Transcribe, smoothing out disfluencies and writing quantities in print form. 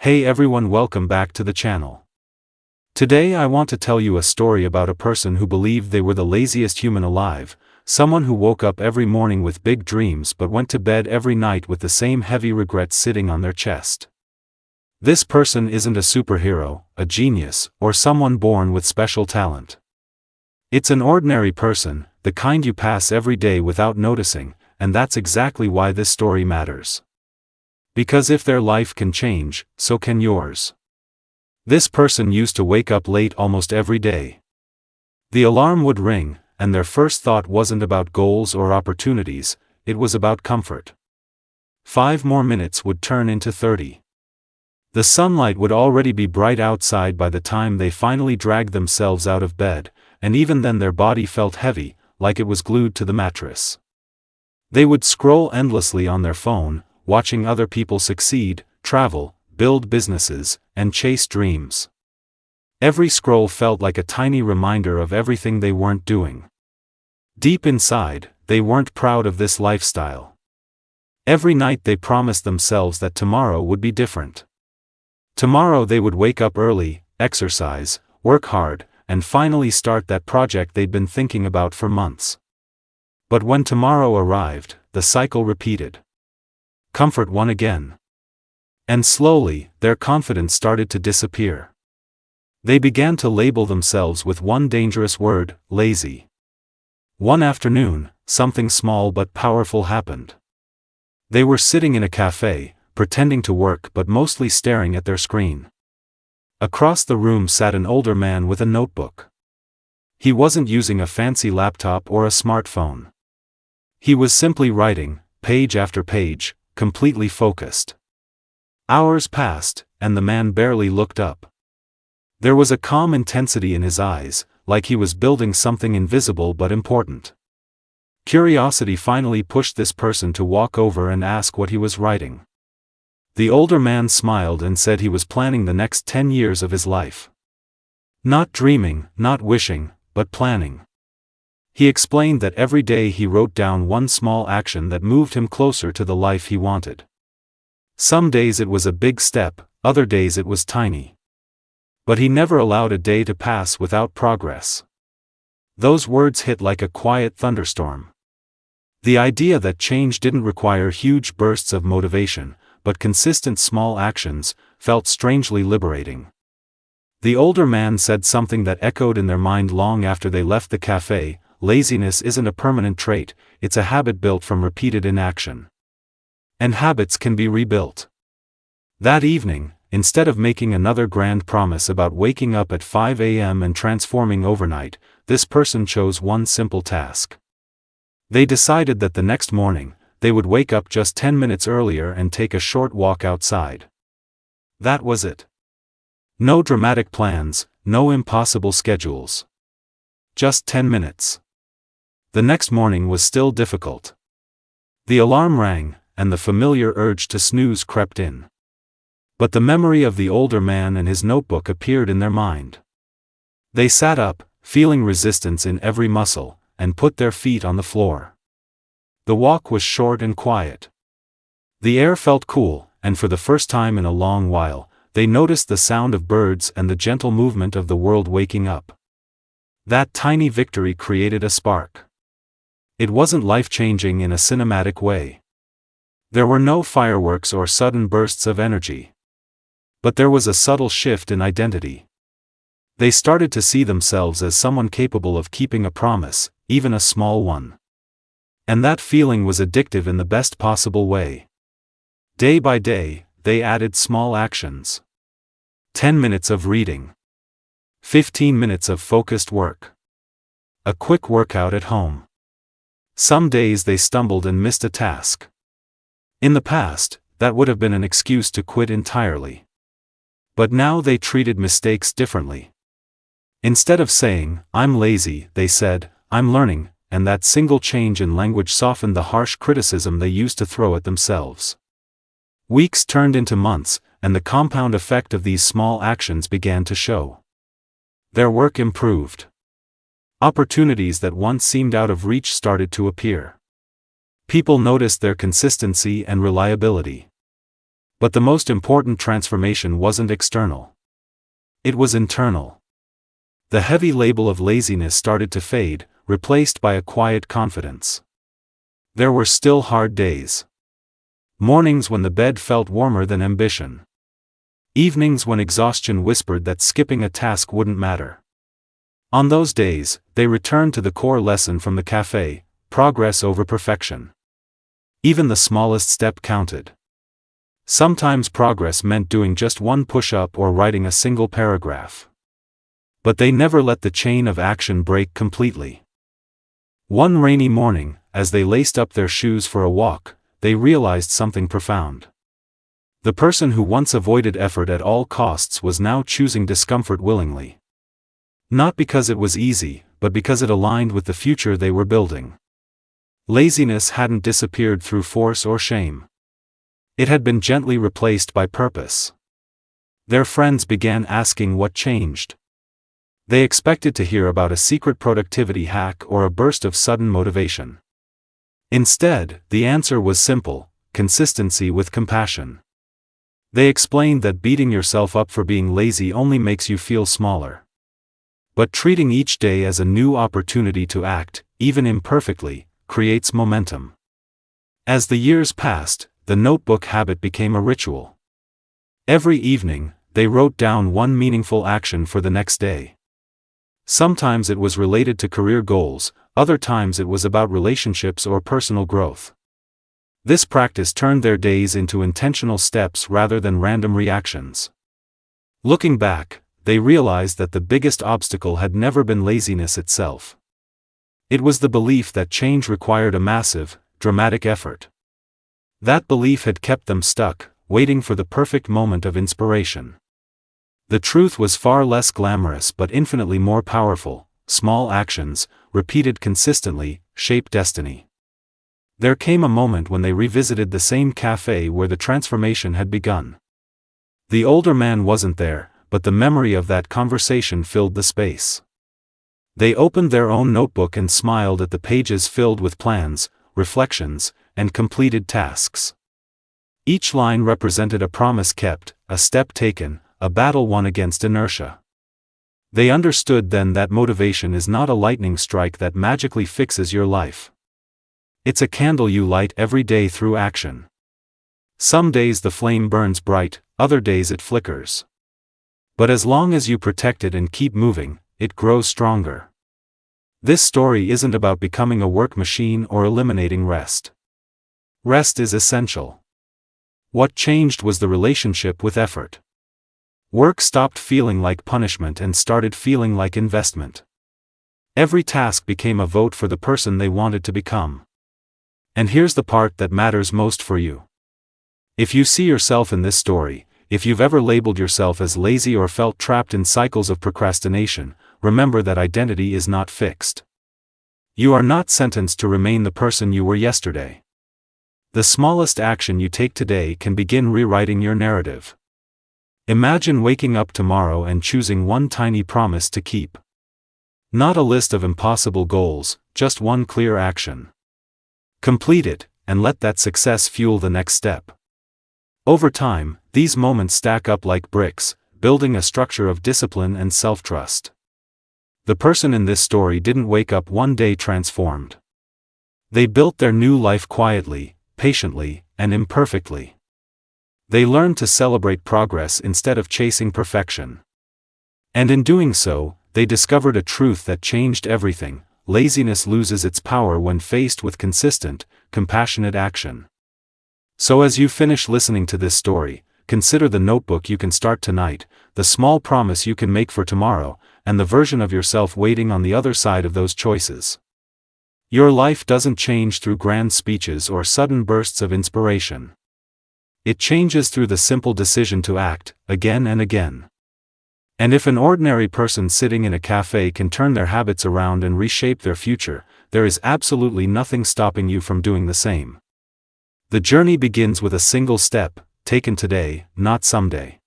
Hey everyone, welcome back to the channel. Today I want to tell you a story about a person who believed they were the laziest human alive, someone who woke up every morning with big dreams but went to bed every night with the same heavy regret sitting on their chest. This person isn't a superhero, a genius, or someone born with special talent. It's an ordinary person, the kind you pass every day without noticing, and that's exactly why this story matters. Because if their life can change, so can yours. This person used to wake up late almost every day. The alarm would ring, and their first thought wasn't about goals or opportunities, it was about comfort. 5 more minutes would turn into 30. The sunlight would already be bright outside by the time they finally dragged themselves out of bed, and even then their body felt heavy, like it was glued to the mattress. They would scroll endlessly on their phone, watching other people succeed, travel, build businesses, and chase dreams. Every scroll felt like a tiny reminder of everything they weren't doing. Deep inside, they weren't proud of this lifestyle. Every night they promised themselves that tomorrow would be different. Tomorrow they would wake up early, exercise, work hard, and finally start that project they'd been thinking about for months. But when tomorrow arrived, the cycle repeated. Comfort won again. And slowly, their confidence started to disappear. They began to label themselves with one dangerous word: lazy. One afternoon, something small but powerful happened. They were sitting in a cafe, pretending to work but mostly staring at their screen. Across the room sat an older man with a notebook. He wasn't using a fancy laptop or a smartphone. He was simply writing, page after page, completely focused. Hours passed, and the man barely looked up. There was a calm intensity in his eyes, like he was building something invisible but important. Curiosity finally pushed this person to walk over and ask what he was writing. The older man smiled and said he was planning the next 10 years of his life. Not dreaming, not wishing, but planning. He explained that every day he wrote down one small action that moved him closer to the life he wanted. Some days it was a big step, other days it was tiny. But he never allowed a day to pass without progress. Those words hit like a quiet thunderstorm. The idea that change didn't require huge bursts of motivation, but consistent small actions, felt strangely liberating. The older man said something that echoed in their mind long after they left the cafe: laziness isn't a permanent trait, it's a habit built from repeated inaction. And habits can be rebuilt. That evening, instead of making another grand promise about waking up at 5 a.m. and transforming overnight, this person chose one simple task. They decided that the next morning, they would wake up just 10 minutes earlier and take a short walk outside. That was it. No dramatic plans, no impossible schedules. Just 10 minutes. The next morning was still difficult. The alarm rang, and the familiar urge to snooze crept in. But the memory of the older man and his notebook appeared in their mind. They sat up, feeling resistance in every muscle, and put their feet on the floor. The walk was short and quiet. The air felt cool, and for the first time in a long while, they noticed the sound of birds and the gentle movement of the world waking up. That tiny victory created a spark. It wasn't life-changing in a cinematic way. There were no fireworks or sudden bursts of energy. But there was a subtle shift in identity. They started to see themselves as someone capable of keeping a promise, even a small one. And that feeling was addictive in the best possible way. Day by day, they added small actions. 10 minutes of reading. 15 minutes of focused work. A quick workout at home. Some days they stumbled and missed a task. In the past, that would have been an excuse to quit entirely. But now they treated mistakes differently. Instead of saying, "I'm lazy," they said, "I'm learning," and that single change in language softened the harsh criticism they used to throw at themselves. Weeks turned into months, and the compound effect of these small actions began to show. Their work improved. Opportunities that once seemed out of reach started to appear. People noticed their consistency and reliability. But the most important transformation wasn't external. It was internal. The heavy label of laziness started to fade, replaced by a quiet confidence. There were still hard days. Mornings when the bed felt warmer than ambition. Evenings when exhaustion whispered that skipping a task wouldn't matter. On those days, they returned to the core lesson from the cafe: progress over perfection. Even the smallest step counted. Sometimes progress meant doing just one push-up or writing a single paragraph. But they never let the chain of action break completely. One rainy morning, as they laced up their shoes for a walk, they realized something profound. The person who once avoided effort at all costs was now choosing discomfort willingly. Not because it was easy, but because it aligned with the future they were building. Laziness hadn't disappeared through force or shame. It had been gently replaced by purpose. Their friends began asking what changed. They expected to hear about a secret productivity hack or a burst of sudden motivation. Instead, the answer was simple: consistency with compassion. They explained that beating yourself up for being lazy only makes you feel smaller. But treating each day as a new opportunity to act, even imperfectly, creates momentum. As the years passed, the notebook habit became a ritual. Every evening, they wrote down one meaningful action for the next day. Sometimes it was related to career goals, other times it was about relationships or personal growth. This practice turned their days into intentional steps rather than random reactions. Looking back, they realized that the biggest obstacle had never been laziness itself. It was the belief that change required a massive, dramatic effort. That belief had kept them stuck, waiting for the perfect moment of inspiration. The truth was far less glamorous but infinitely more powerful: small actions, repeated consistently, shape destiny. There came a moment when they revisited the same cafe where the transformation had begun. The older man wasn't there, but the memory of that conversation filled the space. They opened their own notebook and smiled at the pages filled with plans, reflections, and completed tasks. Each line represented a promise kept, a step taken, a battle won against inertia. They understood then that motivation is not a lightning strike that magically fixes your life. It's a candle you light every day through action. Some days the flame burns bright, other days it flickers. But as long as you protect it and keep moving, it grows stronger. This story isn't about becoming a work machine or eliminating rest. Rest is essential. What changed was the relationship with effort. Work stopped feeling like punishment and started feeling like investment. Every task became a vote for the person they wanted to become. And here's the part that matters most for you. If you see yourself in this story, if you've ever labeled yourself as lazy or felt trapped in cycles of procrastination, remember that identity is not fixed. You are not sentenced to remain the person you were yesterday. The smallest action you take today can begin rewriting your narrative. Imagine waking up tomorrow and choosing one tiny promise to keep. Not a list of impossible goals, just one clear action. Complete it, and let that success fuel the next step. Over time, these moments stack up like bricks, building a structure of discipline and self-trust. The person in this story didn't wake up one day transformed. They built their new life quietly, patiently, and imperfectly. They learned to celebrate progress instead of chasing perfection. And in doing so, they discovered a truth that changed everything: laziness loses its power when faced with consistent, compassionate action. So as you finish listening to this story, consider the notebook you can start tonight, the small promise you can make for tomorrow, and the version of yourself waiting on the other side of those choices. Your life doesn't change through grand speeches or sudden bursts of inspiration. It changes through the simple decision to act, again and again. And if an ordinary person sitting in a cafe can turn their habits around and reshape their future, there is absolutely nothing stopping you from doing the same. The journey begins with a single step, taken today, not someday.